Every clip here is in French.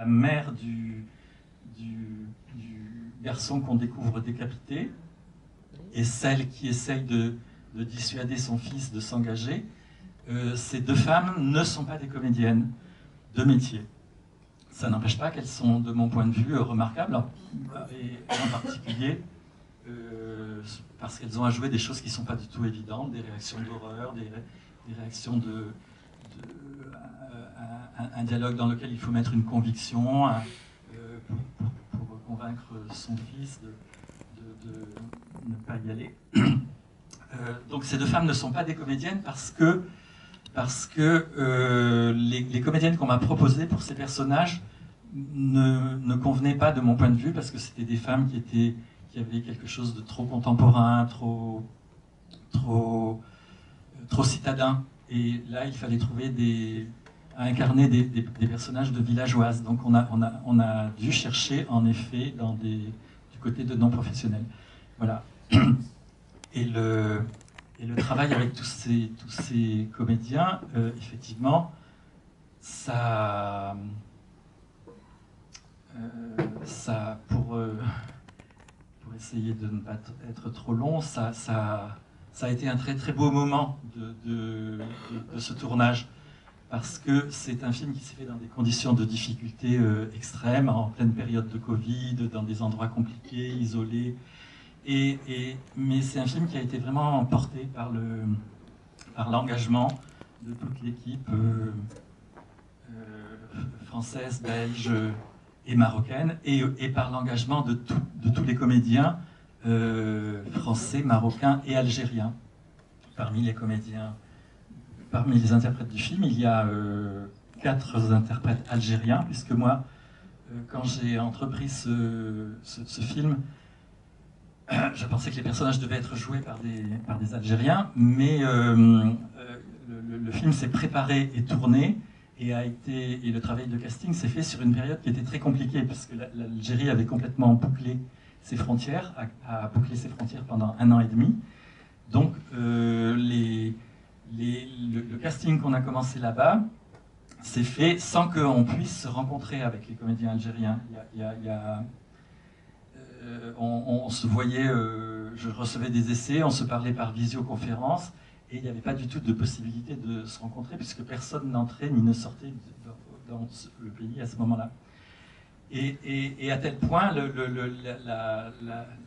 la mère du garçon qu'on découvre décapité et celle qui essaye de dissuader son fils de s'engager, ces deux femmes ne sont pas des comédiennes de métier. Ça n'empêche pas qu'elles sont, de mon point de vue, remarquables, et en particulier parce qu'elles ont à jouer des choses qui ne sont pas du tout évidentes, des réactions d'horreur, des réactions un dialogue dans lequel il faut mettre une conviction pour convaincre son fils de ne pas y aller. Donc ces deux femmes ne sont pas des comédiennes parce que les comédiennes qu'on m'a proposées pour ces personnages ne convenaient pas de mon point de vue, parce que c'était des femmes qui avaient quelque chose de trop contemporain, trop citadin. Et là, il fallait trouver à incarner des personnages de villageoises. Donc on a dû chercher, en effet, du côté de non-professionnels. Voilà. Et le travail avec tous ces comédiens, effectivement, ça pour essayer de ne pas être trop long, ça a été un très très beau moment de ce tournage, parce que c'est un film qui s'est fait dans des conditions de difficulté extrêmes, en pleine période de Covid, dans des endroits compliqués, isolés. Mais c'est un film qui a été vraiment porté par l'engagement de toute l'équipe française, belge et marocaine, et par l'engagement de tous les comédiens français, marocains et algériens. Parmi les interprètes du film, il y a 4 interprètes algériens, puisque moi, quand j'ai entrepris ce film, je pensais que les personnages devaient être joués par des Algériens, mais le film s'est préparé et tourné, et le travail de casting s'est fait sur une période qui était très compliquée, parce que l'Algérie avait complètement bouclé ses frontières, a bouclé ses frontières pendant 1 an et demi. Donc le casting qu'on a commencé là-bas s'est fait sans qu'on puisse se rencontrer avec les comédiens algériens. On se voyait, je recevais des essais, on se parlait par visioconférence, et il n'y avait pas du tout de possibilité de se rencontrer, puisque personne n'entrait ni ne sortait dans le pays à ce moment-là. Et à tel point,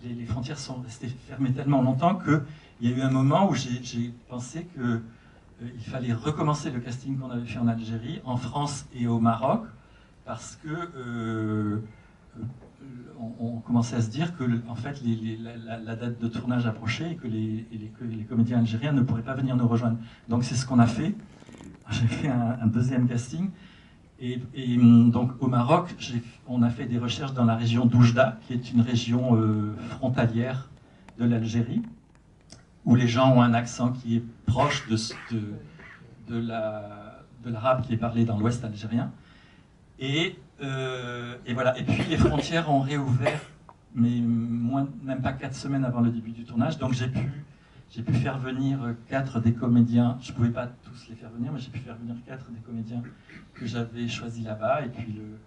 les frontières sont restées fermées tellement longtemps qu'il y a eu un moment où j'ai pensé qu'il fallait recommencer le casting qu'on avait fait en Algérie, en France et au Maroc, parce que on commençait à se dire que en fait, la date de tournage approchait et que les comédiens algériens ne pourraient pas venir nous rejoindre. Donc c'est ce qu'on a fait. J'ai fait un deuxième casting. Et donc au Maroc, on a fait des recherches dans la région d'Oujda, qui est une région frontalière de l'Algérie, où les gens ont un accent qui est proche de l'arabe qui est parlé dans l'ouest algérien. Et voilà. Et puis les frontières ont réouvert, mais même pas 4 semaines avant le début du tournage. Donc j'ai pu faire venir 4 des comédiens. Je ne pouvais pas tous les faire venir, mais j'ai pu faire venir 4 des comédiens que j'avais choisis là-bas. Et puis le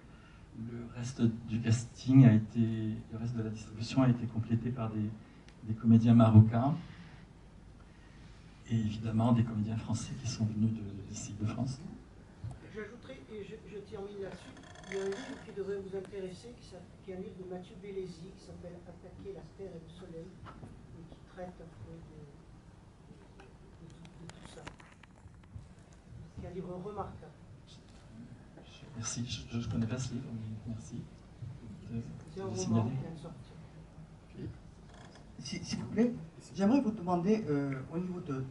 reste du casting le reste de la distribution a été complété par des comédiens marocains. Et évidemment des comédiens français qui sont venus d'ici, de France. J'ajouterai, et je termine là-dessus, il y a un livre qui devrait vous intéresser, qui est un livre de Mathieu Bellesi, qui s'appelle Attaquer la terre et le soleil, et qui traite un peu de tout ça. C'est un livre remarquable. Merci, je ne connais pas ce livre, mais merci. C'est un roman qui vient de sortir. S'il vous plaît, j'aimerais vous demander, au niveau de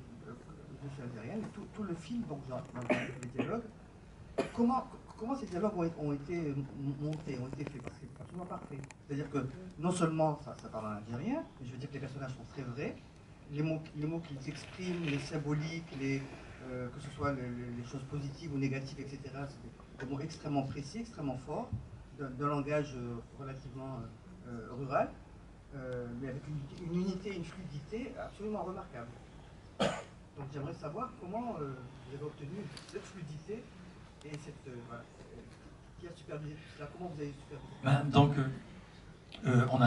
algérienne, tout le film, donc les dialogues, comment ces dialogues ont été montés, ont été faits, parce que c'est absolument parfait. C'est-à-dire que non seulement ça parle en algérien, mais je veux dire que les personnages sont très vrais, les mots qu'ils expriment, les symboliques, que ce soit les choses positives ou négatives, etc., c'est des mots extrêmement précis, extrêmement forts, d'un langage relativement rural, mais avec une unité, une fluidité absolument remarquable. Donc j'aimerais savoir comment vous avez obtenu cette fluidité et cette... voilà. qui a supervisé tout cela? Comment vous avez supervisé? Donc, on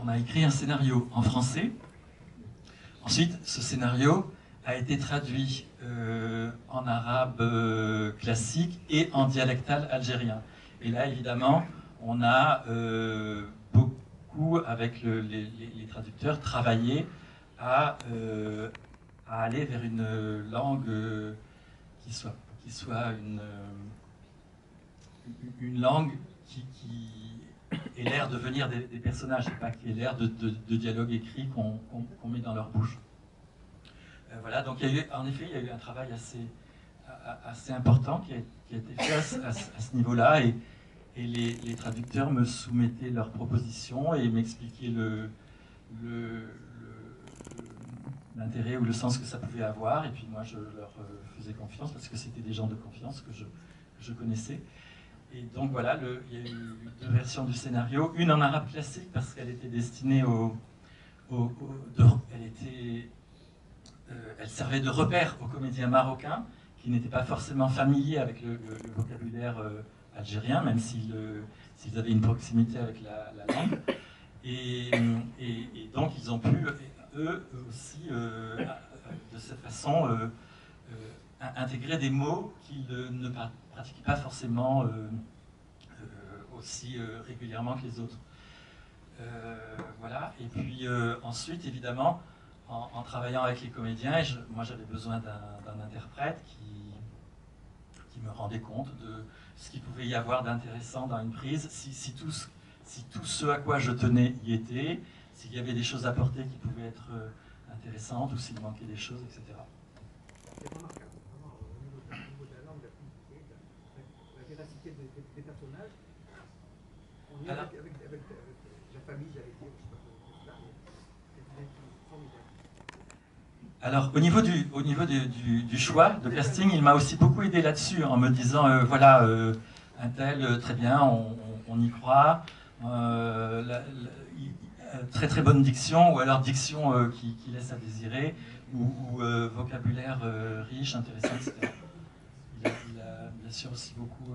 a écrit un scénario en français. Ensuite, ce scénario a été traduit en arabe classique et en dialectal algérien. Et là, évidemment, on a beaucoup, avec les traducteurs, travaillé à aller vers une langue qui soit une langue qui ait l'air de venir des personnages, et pas qui ait l'air de dialogue écrit qu'on met dans leur bouche. Voilà, donc en effet, il y a eu un travail assez important qui a été fait à ce niveau-là, et les traducteurs me soumettaient leurs propositions et m'expliquaient l'intérêt ou le sens que ça pouvait avoir, et puis moi je leur faisais confiance parce que c'était des gens de confiance que je connaissais. Et donc voilà, il y a eu 2 versions du scénario, une en arabe classique parce qu'elle était destinée elle servait de repère aux comédiens marocains qui n'étaient pas forcément familiers avec le vocabulaire algérien, même s'ils avaient une proximité avec la langue. Et donc ils ont pu, eux aussi, de cette façon, intégrer des mots qu'ils ne pratiquent pas forcément aussi régulièrement que les autres. Voilà. Et puis ensuite, évidemment, en travaillant avec les comédiens, moi j'avais besoin d'un interprète qui me rendait compte de ce qu'il pouvait y avoir d'intéressant dans une prise, si tout ce à quoi je tenais y était, s'il y avait des choses à porter qui pouvaient être intéressantes, ou s'il manquait des choses, etc. C'est remarquable, vraiment, au niveau de la langue, la fluidité, la véracité des personnages. On y est avec la famille, j'allais dire, je sais pas comment ça, mais c'est formidable. Alors, au niveau du choix de casting, il m'a aussi beaucoup aidé là-dessus, en me disant, voilà, un tel, très bien, on y croit, très très bonne diction, ou alors diction qui laisse à désirer, ou vocabulaire riche, intéressant, etc. Il a bien sûr aussi beaucoup,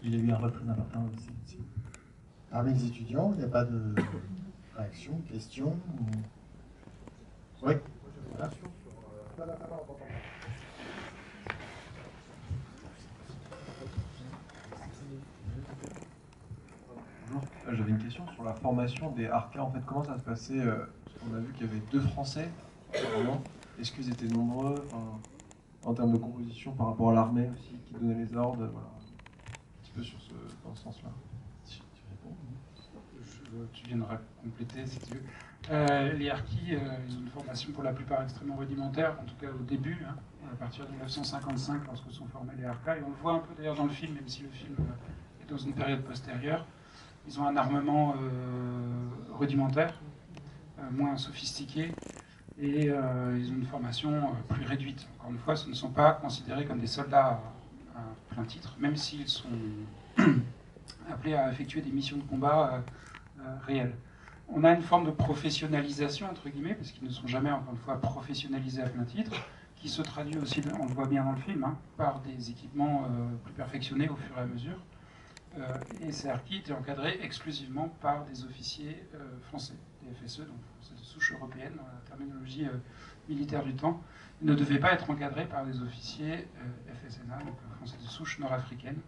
il a eu un rôle très important aussi. Parmi les étudiants, il n'y a pas de réaction, question Oui. Voilà. Bonjour, j'avais une question sur la formation des harkas. En fait, comment ça se passait On a vu qu'il y avait 2 Français, apparemment. Est-ce qu'ils étaient nombreux en termes de composition par rapport à l'armée aussi, qui donnait les ordres, voilà. Un petit peu dans ce sens-là. Tu viendras compléter si tu veux. Les harkis, ils ont une formation pour la plupart extrêmement rudimentaire, en tout cas au début, hein, à partir de 1955, lorsque sont formés les harkas. Et on le voit un peu d'ailleurs dans le film, même si le film est dans une période postérieure. Ils ont un armement rudimentaire, moins sophistiqué, et ils ont une formation plus réduite. Encore une fois, ce ne sont pas considérés comme des soldats à plein titre, même s'ils sont appelés à effectuer des missions de combat réelles. On a une forme de professionnalisation, entre guillemets, parce qu'ils ne sont jamais, encore une fois, professionnalisés à plein titre, qui se traduit aussi, on le voit bien dans le film, hein, par des équipements plus perfectionnés au fur et à mesure. Et ces harkis étaient encadrés exclusivement par des officiers français, des FSE, donc français de souche européenne, dans la terminologie militaire du temps. Ils ne devaient pas être encadrés par des officiers FSNA, donc français de souche nord-africaine,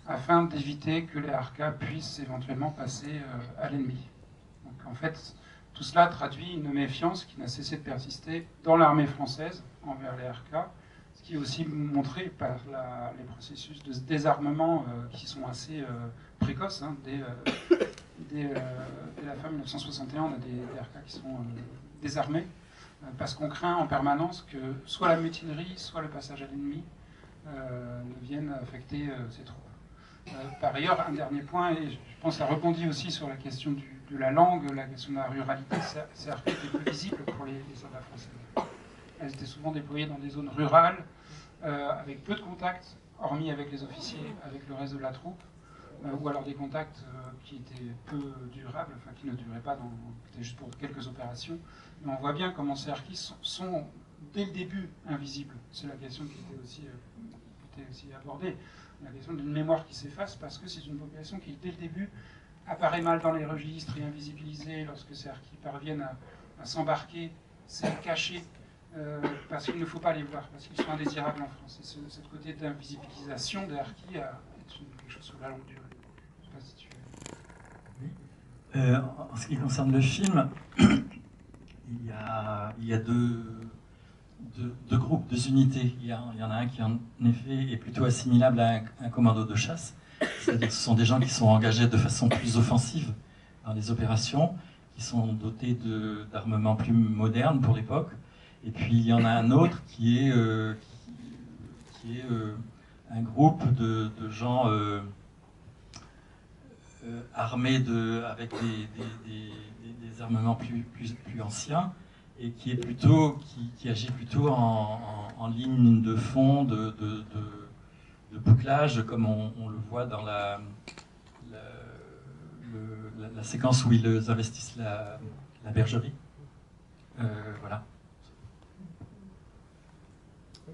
afin d'éviter que les harkas puissent éventuellement passer à l'ennemi. Donc en fait, tout cela traduit une méfiance qui n'a cessé de persister dans l'armée française envers les harkas, ce qui est aussi montré par les processus de désarmement qui sont assez précoces. Hein, dès la fin 1961, on a des harkas qui sont désarmés, parce qu'on craint en permanence que soit la mutinerie, soit le passage à l'ennemi ne viennent affecter ces troupes. Par ailleurs, un dernier point, et je pense que ça rebondit aussi sur la question de la langue, la question de la ruralité, ces harkis étaient peu visibles pour les soldats français. Elles étaient souvent déployées dans des zones rurales, avec peu de contacts, hormis avec les officiers, avec le reste de la troupe, ou alors des contacts qui étaient peu durables, enfin qui ne duraient pas, c'était juste pour quelques opérations. Mais on voit bien comment ces harkis sont dès le début invisibles. C'est la question qui était aussi abordée. la question d'une mémoire qui s'efface, parce que c'est une population qui, dès le début, apparaît mal dans les registres et invisibilisée lorsque ces harkis parviennent à s'embarquer, c'est caché, parce qu'il ne faut pas les voir, parce qu'ils sont indésirables en France. Et ce côté d'invisibilisation des harkis est quelque chose sur la longue durée. Je ne sais pas si tu veux. En ce qui concerne le film, il y a deux groupes, deux unités. Il y en a un qui, en effet, est plutôt assimilable à un commando de chasse. C'est-à-dire que ce sont des gens qui sont engagés de façon plus offensive dans les opérations, qui sont dotés d'armements plus modernes pour l'époque. Et puis il y en a un autre qui est un groupe de gens armés avec des armements plus anciens, et qui agit plutôt en ligne de fond de bouclage, comme on le voit dans la séquence où ils investissent la bergerie. Voilà.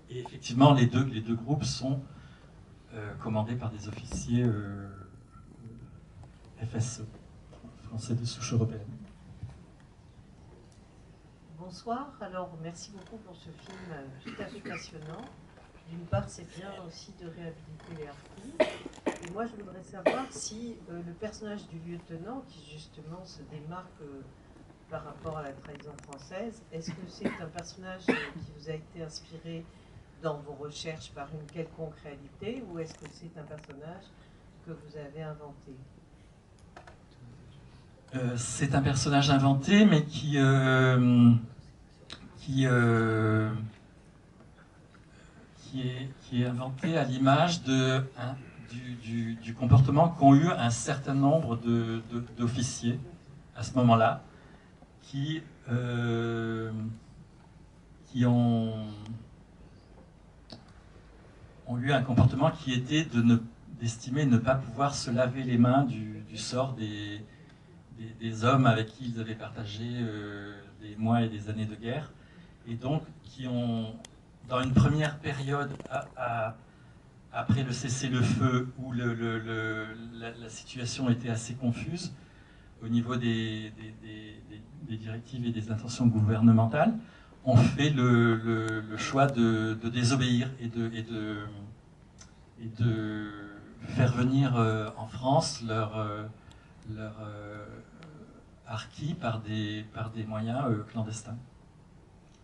Et effectivement, les deux groupes sont commandés par des officiers FSE, français de souche européenne. Bonsoir, alors merci beaucoup pour ce film tout à fait passionnant. D'une part, c'est bien aussi de réhabiliter les harkis. Et moi, je voudrais savoir si le personnage du lieutenant, qui justement se démarque par rapport à la trahison française, est-ce que c'est un personnage qui vous a été inspiré dans vos recherches par une quelconque réalité, ou est-ce que c'est un personnage que vous avez inventé? C'est un personnage inventé, mais qui est inventé à l'image du comportement qu'ont eu un certain nombre d'officiers à ce moment-là, qui ont eu un comportement qui était d'estimer ne pas pouvoir se laver les mains du sort des hommes avec qui ils avaient partagé des mois et des années de guerre, et donc qui ont, dans une première période, après le cessez-le-feu, où la situation était assez confuse au niveau des directives et des intentions gouvernementales, ont fait le choix de désobéir et de faire venir en France leur harkis par des moyens clandestins.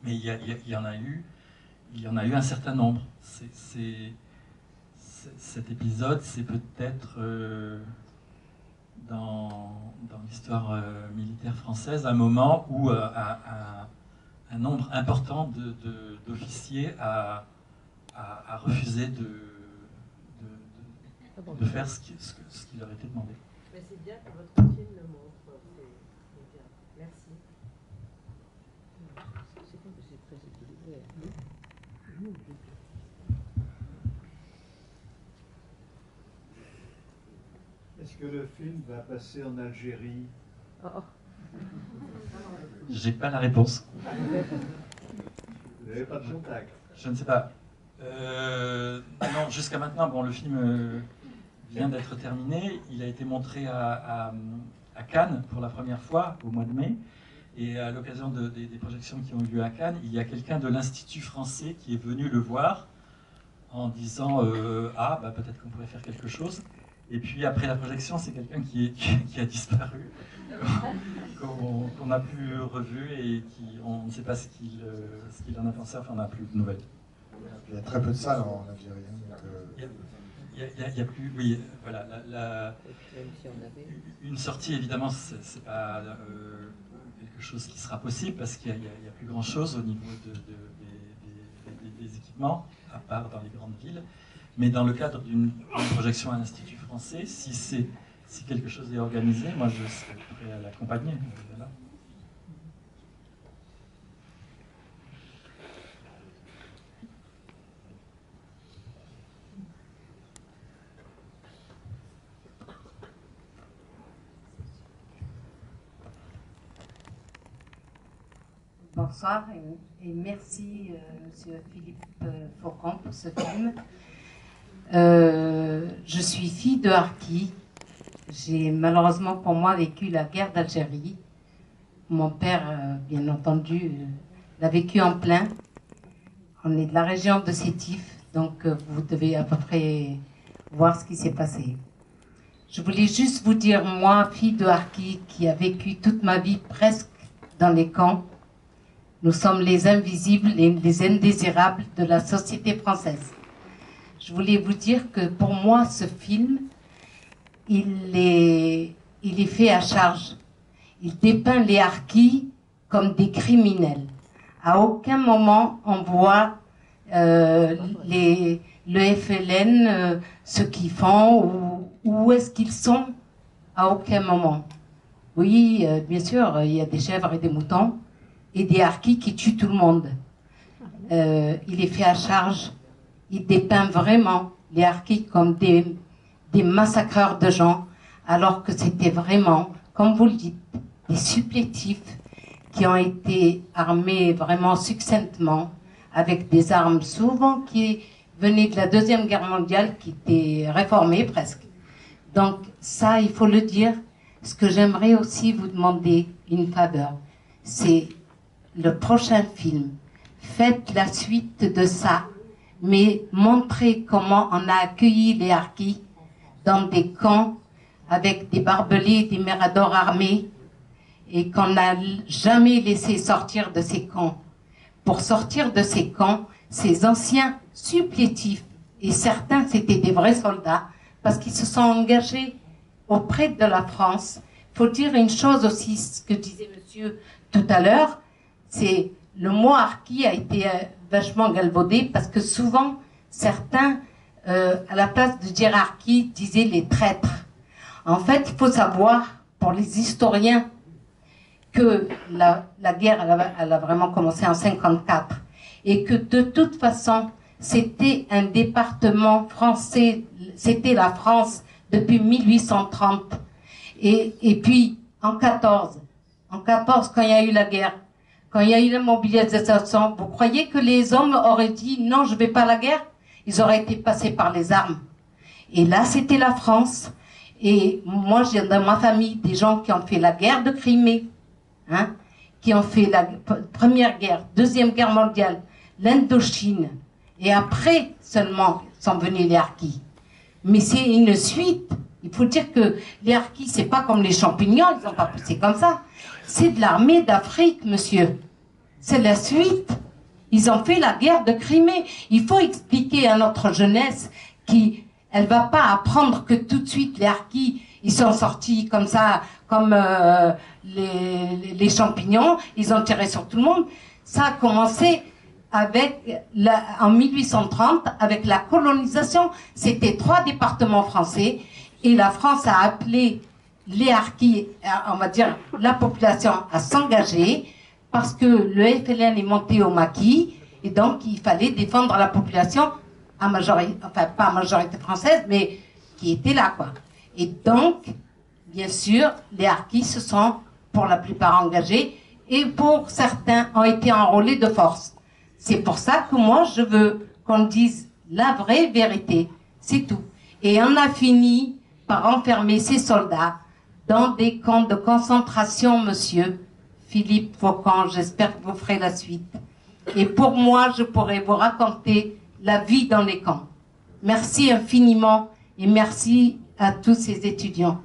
Mais il y en a eu un certain nombre. Cet épisode, c'est peut-être dans l'histoire militaire française un moment où un nombre important d'officiers a refusé de faire ce qui leur était demandé. Mais c'est bien que votre film le montre. C'est bien. Merci. C'est très équilibré. Est-ce que le film va passer en Algérie? J'ai pas la réponse. Vous n'avez pas de contact? Je ne sais pas. Non, jusqu'à maintenant, bon, le film vient d'être terminé. Il a été montré à Cannes pour la première fois au mois de mai. Et à l'occasion des projections qui ont eu lieu à Cannes, il y a quelqu'un de l'Institut français qui est venu le voir en disant peut-être qu'on pourrait faire quelque chose. Et puis après la projection, c'est quelqu'un qui a disparu, qu'on n'a plus revu et on ne sait pas ce qu'il en a pensé. Enfin, on n'a plus de nouvelles. Il y a très peu de salles en Algérie. Il y a plus, oui, voilà. Une sortie, évidemment, c'est pas quelque chose qui sera possible parce qu'il n'y a plus grand-chose au niveau des équipements, à part dans les grandes villes. Mais dans le cadre d'une projection à l'Institut français, si quelque chose est organisé, moi je serais prêt à l'accompagner. Voilà. Bonsoir et merci Monsieur Philippe Faucon pour ce film. Je suis fille de harki. J'ai malheureusement pour moi vécu la guerre d'Algérie. Mon père, bien entendu, l'a vécu en plein. On est de la région de Sétif, donc vous devez à peu près voir ce qui s'est passé. Je voulais juste vous dire, moi, fille de harki, qui a vécu toute ma vie presque dans les camps, nous sommes les invisibles et les indésirables de la société française. Je voulais vous dire que pour moi, ce film, il est fait à charge. Il dépeint les harkis comme des criminels. À aucun moment on voit le FLN, ce qu'ils font, où est-ce qu'ils sont, à aucun moment. Oui, bien sûr, il y a des chèvres et des moutons, et des harkis qui tuent tout le monde. Il est fait à charge. Il dépeint vraiment les harkis comme des massacreurs de gens, alors que c'était vraiment, comme vous le dites, des supplétifs qui ont été armés vraiment succinctement, avec des armes souvent qui venaient de la Deuxième Guerre mondiale, qui étaient réformées presque. Donc ça, il faut le dire. Ce que j'aimerais aussi vous demander, une faveur, c'est le prochain film. Faites la suite de ça, mais montrez comment on a accueilli les harkis dans des camps avec des barbelés, des miradors armés, et qu'on n'a jamais laissé sortir de ces camps. Pour sortir de ces camps, ces anciens supplétifs, et certains c'était des vrais soldats, parce qu'ils se sont engagés auprès de la France. Il faut dire une chose aussi, ce que disait monsieur tout à l'heure, c'est le mot harki a été vachement galvaudé, parce que souvent, certains, à la place de dire harki, disaient les traîtres. En fait, il faut savoir, pour les historiens, que la guerre, elle a vraiment commencé en 1954, et que de toute façon, c'était un département français, c'était la France depuis 1830. Et puis, en 14, quand il y a eu la guerre, quand il y a eu la mobilisation, vous croyez que les hommes auraient dit non, je ne vais pas à la guerre? Ils auraient été passés par les armes. Et là, c'était la France. Et moi, j'ai dans ma famille des gens qui ont fait la guerre de Crimée, hein, qui ont fait la Première Guerre, Deuxième Guerre mondiale, l'Indochine. Et après seulement sont venus les harkis. Mais c'est une suite. Il faut dire que les harkis, c'est pas comme les champignons, ils n'ont pas poussé comme ça. C'est de l'armée d'Afrique, monsieur. C'est la suite. Ils ont fait la guerre de Crimée. Il faut expliquer à notre jeunesse qu'elle va pas apprendre que tout de suite les harkis, ils sont sortis comme ça, comme les champignons, ils ont tiré sur tout le monde. Ça a commencé en 1830, avec la colonisation. C'était 3 départements français, et la France a appelé les harkis, on va dire la population, à s'engager, parce que le FLN est monté au maquis, et donc il fallait défendre la population à majorité, enfin pas à majorité française, mais qui était là, quoi. Et donc, bien sûr, les harkis se sont pour la plupart engagés, et pour certains ont été enrôlés de force. C'est pour ça que moi je veux qu'on dise la vraie vérité, c'est tout. Et on a fini par enfermer ces soldats dans des camps de concentration, monsieur Philippe Faucon. J'espère que vous ferez la suite. Et pour moi, je pourrais vous raconter la vie dans les camps. Merci infiniment, et merci à tous ces étudiants.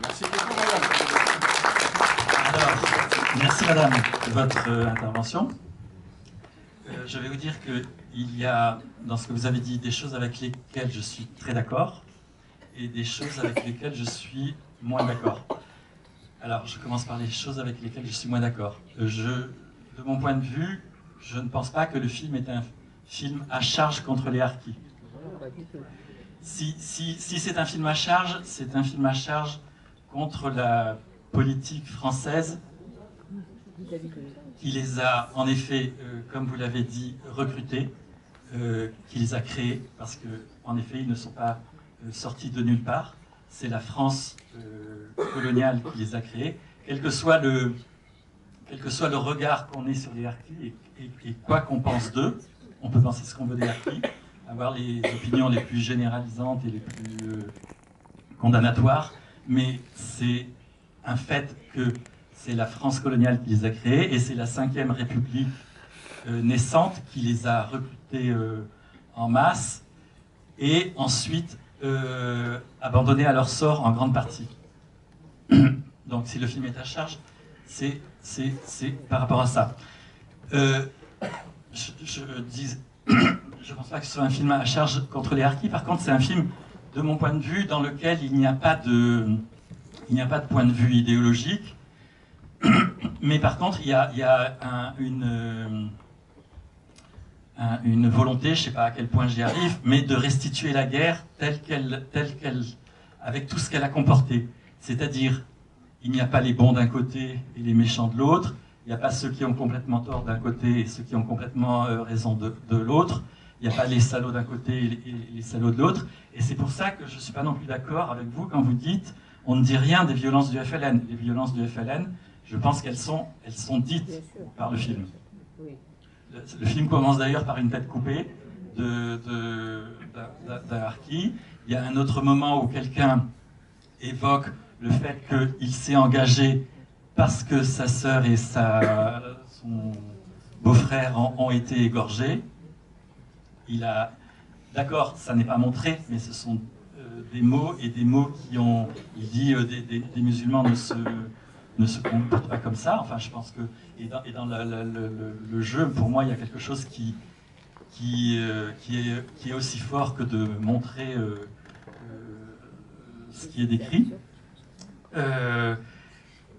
Merci beaucoup, madame. Alors, merci, madame, de votre intervention. Je vais vous dire qu'il y a, dans ce que vous avez dit, des choses avec lesquelles je suis très d'accord, et des choses avec lesquelles je suis moins d'accord. Alors, je commence par les choses avec lesquelles je suis moins d'accord. De mon point de vue, je ne pense pas que le film est un film à charge contre les harkis. Si c'est un film à charge, c'est un film à charge contre la politique française qui les a, en effet, comme vous l'avez dit, recrutés, qui les a créés, parce qu'en effet, ils ne sont pas sortis de nulle part. C'est la France coloniale qui les a créés. Quel que soit le regard qu'on ait sur les harkis, et quoi qu'on pense d'eux, on peut penser ce qu'on veut des harkis, avoir les opinions les plus généralisantes et les plus condamnatoires, mais c'est un fait que c'est la France coloniale qui les a créés et c'est la Ve République naissante qui les a recrutés en masse et ensuite abandonnés à leur sort en grande partie. Donc si le film est à charge, c'est par rapport à ça. Je pense pas que ce soit un film à charge contre les harkis. Par contre, c'est un film, de mon point de vue, dans lequel il n'y a pas de point de vue idéologique. Mais par contre, il y a une volonté, je ne sais pas à quel point j'y arrive, mais de restituer la guerre telle qu'elle, avec tout ce qu'elle a comporté. C'est-à-dire, il n'y a pas les bons d'un côté et les méchants de l'autre. Il n'y a pas ceux qui ont complètement tort d'un côté et ceux qui ont complètement raison de l'autre. Il n'y a pas les salauds d'un côté et les salauds de l'autre. Et c'est pour ça que je ne suis pas non plus d'accord avec vous quand vous dites on ne dit rien des violences du FLN. Les violences du FLN, je pense qu'elles sont dites par le film. Le film commence d'ailleurs par une tête coupée d'un harki. Il y a un autre moment où quelqu'un évoque le fait qu'il s'est engagé parce que sa sœur et son beau-frère ont été égorgés. D'accord, ça n'est pas montré, mais ce sont des mots et des mots qui ont... Il dit des musulmans ne se comportent pas comme ça. Enfin, je pense que... Et dans le jeu, pour moi, il y a quelque chose qui est aussi fort que de montrer ce qui est décrit.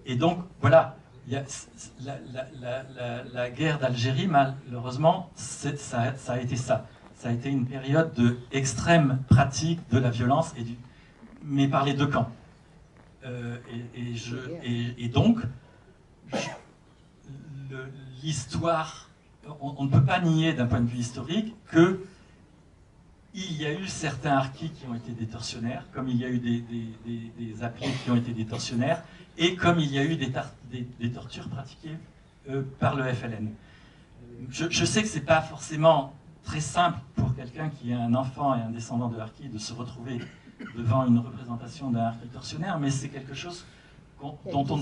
Et donc, voilà, la guerre d'Algérie, malheureusement, ça a été ça. Ça a été une période d'extrême pratique de la violence, mais par les deux camps. Et donc, l'histoire, on ne peut pas nier d'un point de vue historique que il y a eu certains harkis qui ont été des tortionnaires, comme il y a eu des appelés qui ont été des tortionnaires, et comme il y a eu des tortures pratiquées par le FLN. Je sais que ce n'est pas forcément très simple pour quelqu'un qui est un enfant et un descendant de harki de se retrouver devant une représentation d'un harki tortionnaire, mais c'est quelque chose dont on